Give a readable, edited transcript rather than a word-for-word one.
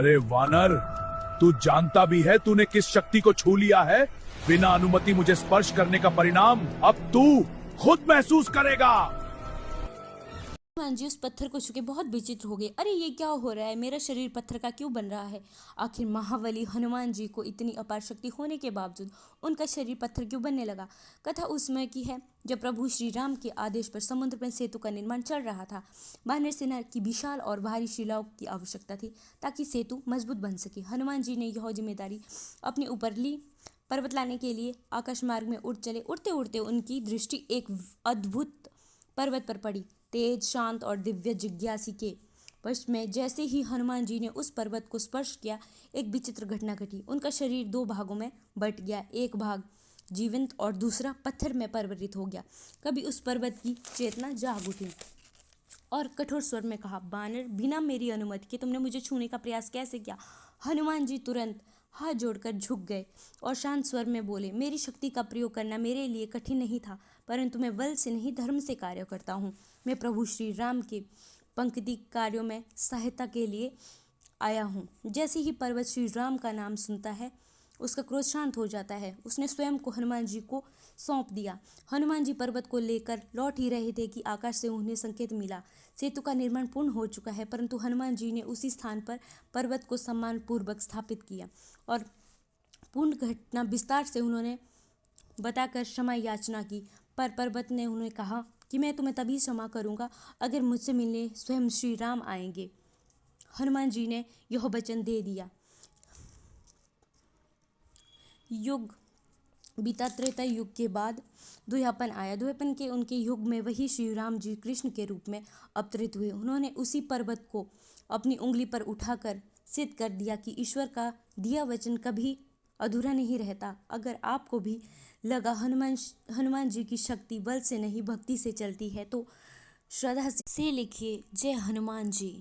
अरे वानर, तू जानता भी है तूने किस शक्ति को छू लिया है? बिना अनुमति मुझे स्पर्श करने का परिणाम अब तू खुद महसूस करेगा। हनुमान जी उस पत्थर को छू के बहुत विचित्र हो गए। अरे ये क्या हो रहा है, मेरा शरीर पत्थर का क्यों बन रहा है? आखिर महाबली हनुमान जी को इतनी अपार शक्ति होने के बावजूद उनका शरीर पत्थर क्यों बनने लगा? कथा उस समय की है जब प्रभु श्री राम के आदेश पर समुद्र में सेतु का निर्माण चल रहा था। वानर सेना की विशाल और भारी शिलाओं की आवश्यकता थी ताकि सेतु मजबूत बन सके। हनुमान जी ने यह जिम्मेदारी अपने ऊपर ली। पर्वत लाने के लिए आकाश मार्ग में उड़ चले। उड़ते उड़ते उनकी दृष्टि एक अद्भुत पर्वत पर पड़ी। तेज, शांत और दिव्य जिज्ञासी के वश में जैसे ही हनुमान जी ने उस पर्वत को स्पर्श किया, एक विचित्र घटना घटी। उनका शरीर दो भागों में बट गया। एक भाग जीवंत और दूसरा पत्थर में परिवर्तित हो गया। कभी उस पर्वत की चेतना जाग उठी और कठोर स्वर में कहा, बानर, बिना मेरी अनुमति के तुमने मुझे छूने का प्रयास कैसे किया? हनुमान जी तुरंत हाथ जोड़कर झुक गए और शांत स्वर में बोले, मेरी शक्ति का प्रयोग करना मेरे लिए कठिन नहीं था, परंतु मैं बल से नहीं धर्म से कार्य करता हूँ। मैं प्रभु श्री राम के पंक्ति कार्यों में सहायता के लिए आया हूँ। जैसे ही पर्वत श्री राम का नाम सुनता है, उसका क्रोध शांत हो जाता है। उसने स्वयं को हनुमान जी को सौंप दिया। हनुमान जी पर्वत को लेकर लौट ही रहे थे कि आकाश से उन्हें संकेत मिला। सेतु का निर्माण पूर्ण हो चुका है, परंतु हनुमान जी ने उसी स्थान पर पर्वत को सम्मानपूर्वक स्थापित किया और पूर्ण घटना विस्तार से उन्होंने बताकर क्षमा याचना की। पर पर्वत ने उन्हें कहा कि मैं तुम्हें तभी क्षमा करूंगा अगर मुझसे मिलने स्वयं श्री राम आएंगे। हनुमान जी ने यह वचन दे दिया। युग बीता। त्रेता युग के बाद द्व्यापन आया। द्व्यापन के उनके युग में वही श्री राम जी कृष्ण के रूप में अवतरित हुए। उन्होंने उसी पर्वत को अपनी उंगली पर उठाकर सिद्ध कर दिया कि ईश्वर का दिया वचन कभी अधूरा नहीं रहता। अगर आपको भी लगा हनुमान जी की शक्ति बल से नहीं भक्ति से चलती है तो श्रद्धा से लिखिए, जय हनुमान जी।